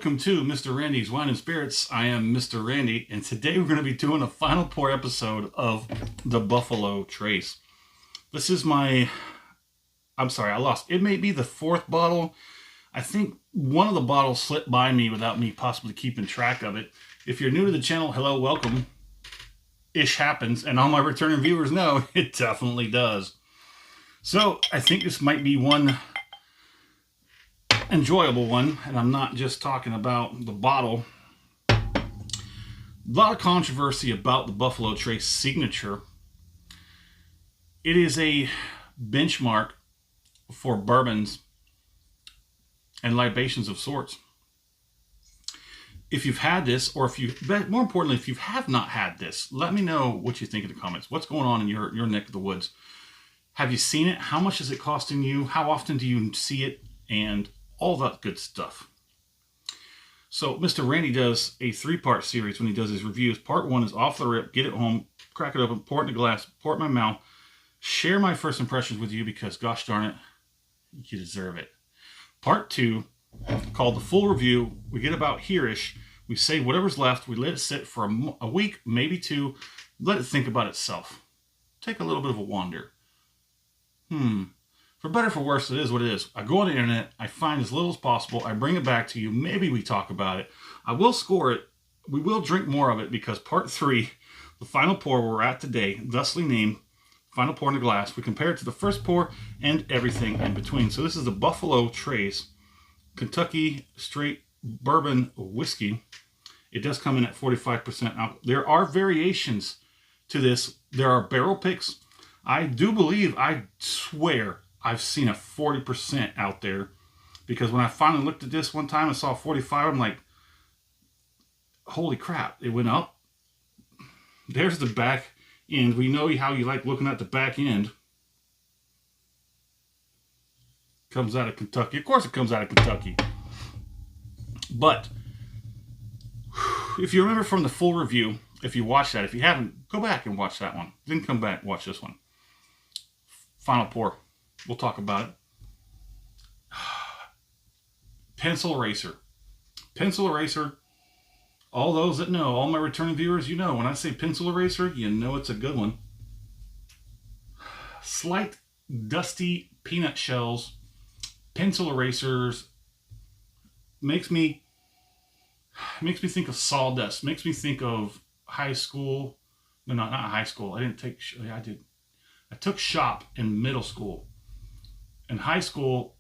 welcome to Mr. Randy's Wine and Spirits. I am Mr. Randy, and today we're going to be doing a final pour episode of the Buffalo Trace. This is it may be the fourth bottle. I think one of the bottles slipped by me without me possibly keeping track of it. If you're new to the channel, hello, welcome. Ish happens, and all my returning viewers know it definitely does. So I think this might be one enjoyable one, and I'm not just talking about the bottle. A lot of controversy about the Buffalo Trace signature. It is a benchmark for bourbons and libations of sorts. If you've had this, or more importantly, if you have not had this, let me know what you think in the comments. What's going on in your neck of the woods? Have you seen it? How much is it costing you? How often do you see it? And all that good stuff. So Mr. Randy does a three-part series when he does his reviews. Part one is off the rip, get it home, crack it open, pour it in a glass, pour it in my mouth, share my first impressions with you because gosh darn it, you deserve it. Part two, called the full review, we get about here-ish, we say whatever's left, we let it sit for a week, maybe two, let it think about itself. Take a little bit of a wander. For better or for worse, it is what it is. I go on the internet, I find as little as possible, I bring it back to you, maybe we talk about it. I will score it, we will drink more of it because part three, the final pour where we're at today, thusly named Final Pour in a Glass, we compare it to the first pour and everything in between. So this is the Buffalo Trace Kentucky Straight Bourbon Whiskey. It does come in at 45% alcohol. There are variations to this. There are barrel picks. I do believe, I swear, I've seen a 40% out there, because when I finally looked at this one time, I saw 45. I'm like, holy crap, it went up. There's the back end. We know how you like looking at the back end. Comes out of Kentucky. Of course it comes out of Kentucky. But if you remember from the full review, if you watched that, if you haven't, go back and watch that one. Then come back and watch this one. Final pour. We'll talk about it. Pencil eraser. Pencil eraser. All those that know, all my returning viewers, you know, when I say pencil eraser, you know it's a good one. Slight dusty peanut shells. Pencil erasers. Makes me think of sawdust. Makes me think of high school. No, not high school. I did. I took shop in middle school. In high school,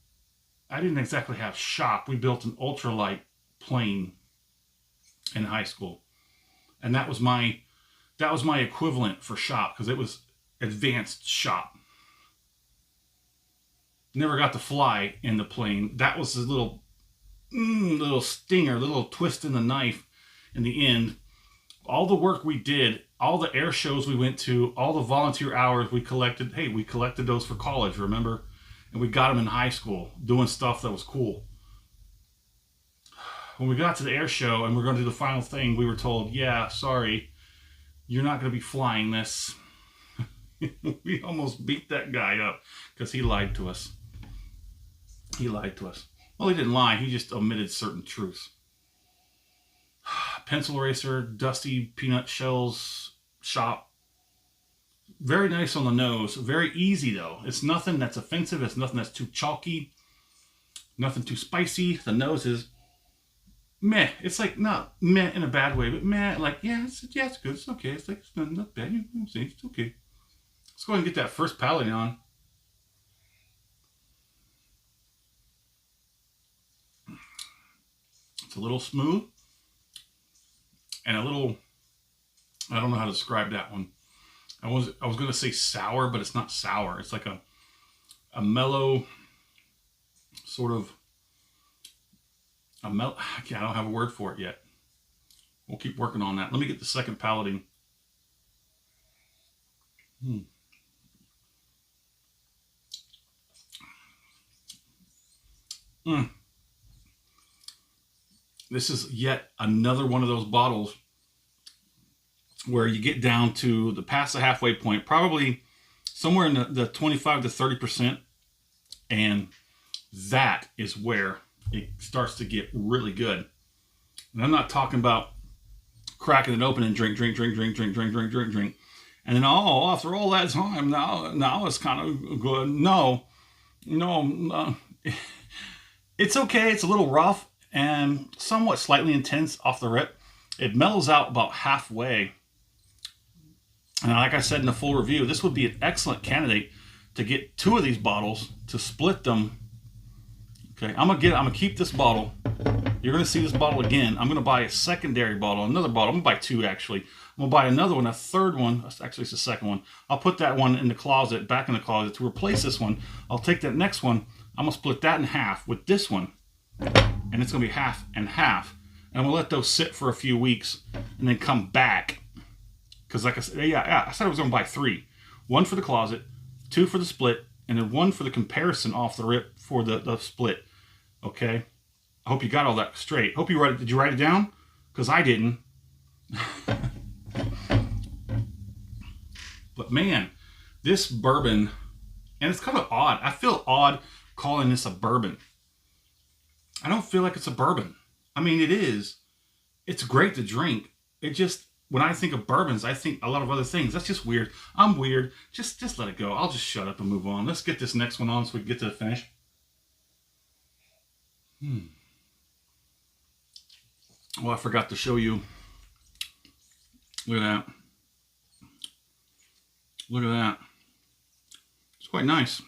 I didn't exactly have shop. We built an ultralight plane in high school. And that was my equivalent for shop, because it was advanced shop. Never got to fly in the plane. That was a little stinger, little twist in the knife in the end. All the work we did, all the air shows we went to, all the volunteer hours we collected. Hey, we collected those for college, remember? And we got them in high school, doing stuff that was cool. When we got to the air show and we're going to do the final thing, we were told, yeah, sorry, you're not going to be flying this. We almost beat that guy up because he lied to us. He lied to us. Well, he didn't lie. He just omitted certain truths. Pencil eraser, dusty peanut shells, shop. Very nice on the nose. Very easy, though. It's nothing that's offensive. It's nothing that's too chalky. Nothing too spicy. The nose is meh. It's like, not meh in a bad way, but meh, like, yeah, it's good. It's okay. It's like, it's not bad. You know, it's okay. Let's go ahead and get that first palate on. It's a little smooth. And a little, I don't know how to describe that one. I was going to say sour, but it's not sour. It's like a mellow, sort of, I don't have a word for it yet. We'll keep working on that. Let me get the second palating. This is yet another one of those bottles where you get down to past the halfway point, probably somewhere in the 25 to 30%, and that is where it starts to get really good. And I'm not talking about cracking it open and drink. And then, oh, after all that time, now it's kind of good. No. It's okay. It's a little rough and somewhat slightly intense off the rip. It mellows out about halfway. And like I said in the full review, this would be an excellent candidate to get 2 of these bottles, to split them. Okay, I'm gonna keep this bottle. You're gonna see this bottle again. I'm gonna buy a secondary bottle, another bottle. I'm gonna buy 2 actually. I'm gonna buy another one, a third one. Actually, it's the second one. I'll put that one in the closet, back in the closet, to replace this one. I'll take that next one. I'm gonna split that in half with this one, and it's gonna be half and half. And I'm gonna let those sit for a few weeks, and then come back. Because like I said, I said I was gonna buy 3. 1 for the closet, 2 for the split, and then 1 for the comparison off the rip for the split. Okay, I hope you got all that straight. Hope you write it. Did you write it down? Because I didn't. But man, this bourbon, and it's kind of odd. I feel odd calling this a bourbon. I don't feel like it's a bourbon. I mean, it is. It's great to drink. It just, when I think of bourbons, I think a lot of other things. That's just weird. I'm weird. Just let it go. I'll just shut up and move on. Let's get this next one on so we can get to the finish. Oh, I forgot to show you. Look at that. Look at that. It's quite nice.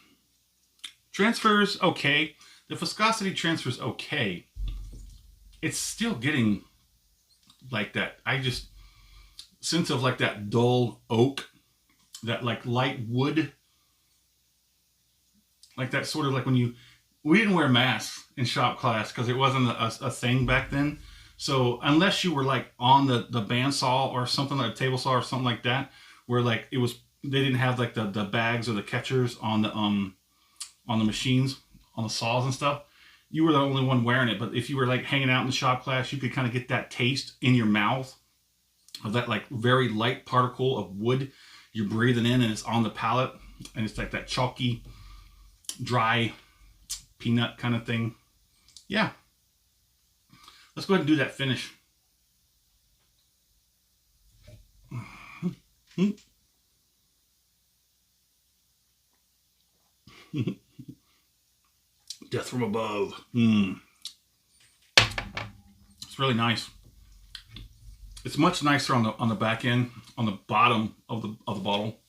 Transfers okay. The viscosity transfers okay. It's still getting like that. I just sense of like that dull oak, that like light wood, like that sort of like when we didn't wear masks in shop class because it wasn't a thing back then. So unless you were like on the bandsaw or something, like a table saw or something like that, where like it was, they didn't have like the bags or the catchers on the machines, on the saws and stuff, you were the only one wearing it. But if you were like hanging out in the shop class, you could kind of get that taste in your mouth of that like very light particle of wood you're breathing in, and it's on the palate, and it's like that chalky, dry peanut kind of thing. Yeah. Let's go ahead and do that finish. Death from above. It's really nice. It's much nicer on the back end, on the bottom of the bottle.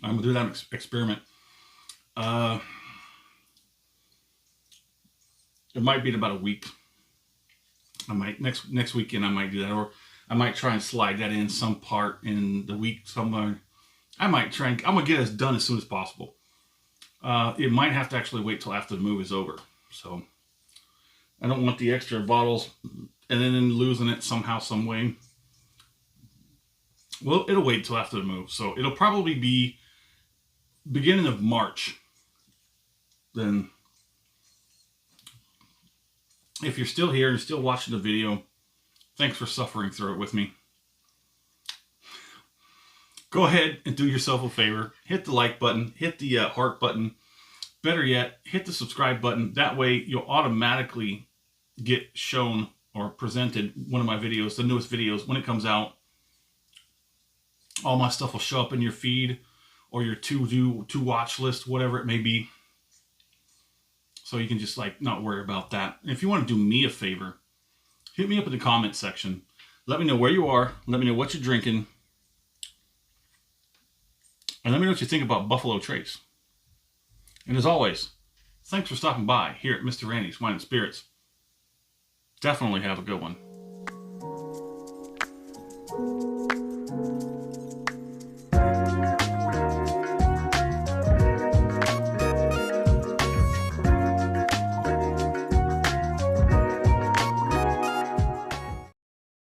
I'm gonna do that experiment. It might be in about a week. I might next weekend I might do that, or I might try and slide that in some part in the week somewhere. I might try and I'm gonna get it done as soon as possible. It might have to actually wait till after the move is over. So I don't want the extra bottles and then losing it somehow, some way. Well, it'll wait till after the move. So it'll probably be beginning of March. Then if you're still here and still watching the video, thanks for suffering through it with me. Go ahead and do yourself a favor. Hit the like button. Hit the heart button. Better yet, hit the subscribe button. That way you'll automatically get shown or presented one of my videos, the newest videos, when it comes out. All my stuff will show up in your feed or your to watch list, whatever it may be. So you can just like not worry about that. And if you want to do me a favor, hit me up in the comment section. Let me know where you are. Let me know what you're drinking. And let me know what you think about Buffalo Trace. And as always, thanks for stopping by here at Mr. Randy's Wine and Spirits. Definitely have a good one.